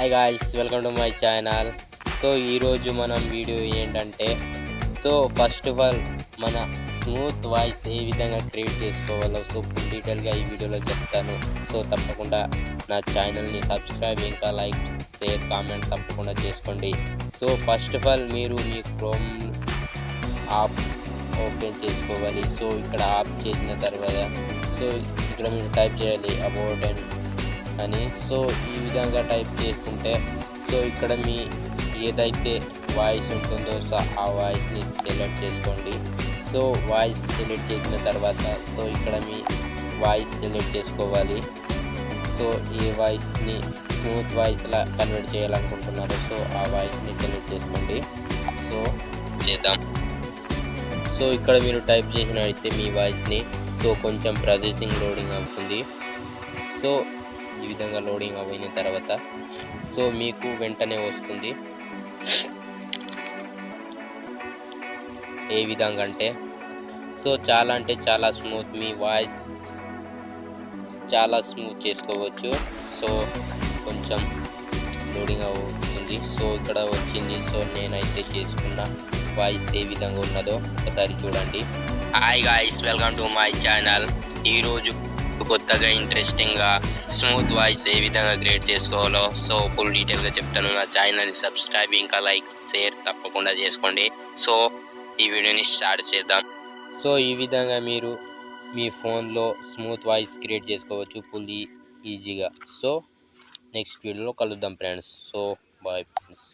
Hi guys, welcome to my channel. So ఈరోజు మనం video ఏంటంటే, ఫస్ట్ ఆఫ్ ఆల్ మన స్మూత్ వాయిస్ ఏ విధంగా క్రియేట్ చేసుకోవాలో ఫుల్ డీటెయిల్గా ఈ వీడియోలో చెప్తాను. తప్పకుండా నా ఛానల్ని సబ్స్క్రైబ్, ఇంకా లైక్, షేర్, కామెంట్ తప్పకుండా చేసుకోండి. ఫస్ట్ ఆఫ్ ఆల్ మీరు మీ క్రోమ్ యాప్ ఓపెన్ చేసుకోవాలి. ఇక్కడ యాప్ చేసిన తర్వాత ఇక్కడ మీరు టైప్ చేయాలి అబౌట్ అని. ఈ విధంగా టైప్ చేసుకుంటే ఇక్కడ మీ ఏదైతే వాయిస్ ఉంటుందో ఆ వాయిస్ని సెలెక్ట్ చేసుకోండి. వాయిస్ సెలెక్ట్ చేసిన తర్వాత ఇక్కడ మీ వాయిస్ సెలెక్ట్ చేసుకోవాలి. ఏ వాయిస్ని స్మూత్ వాయిస్లా కన్వర్ట్ చేయాలనుకుంటున్నారో ఆ వాయిస్ని సెలెక్ట్ చేసుకోండి. చేద్దాం. ఇక్కడ మీరు టైప్ చేసినట్లయితే మీ వాయిస్ని కొంచెం ప్రాసెసింగ్ లోడింగ్ అవుతుంది. ఈ విధంగా లోడింగ్ అయిన తర్వాత మీకు వెంటనే వస్తుంది. ఏ విధంగా అంటే చాలా స్మూత్, మీ వాయిస్ చాలా స్మూత్ చేసుకోవచ్చు. కొంచెం లోడింగ్ అవుతుంది. ఇక్కడ వచ్చింది. నేనైతే చేసుకున్న వాయిస్ ఏ విధంగా ఉన్నదో ఒకసారి చూడండి. Hi guys, welcome to my channel. ఈరోజు కొత్తగా ఇంట్రెస్టింగ్గా స్మూత్ వాయిస్ ఏ విధంగా క్రియేట్ చేసుకోవాలో ఫుల్ డీటెయిల్గా చెప్తాను. నా ఛానల్ని సబ్స్క్రైబ్, ఇంకా లైక్, షేర్ తప్పకుండా చేసుకోండి. ఈ వీడియోని స్టార్ట్ చేద్దాం. ఈ విధంగా మీరు మీ ఫోన్లో స్మూత్ వాయిస్ క్రియేట్ చేసుకోవచ్చు ఫుల్ ఈజీగా. నెక్స్ట్ వీడియోలో కలుద్దాం ఫ్రెండ్స్. Bye friends.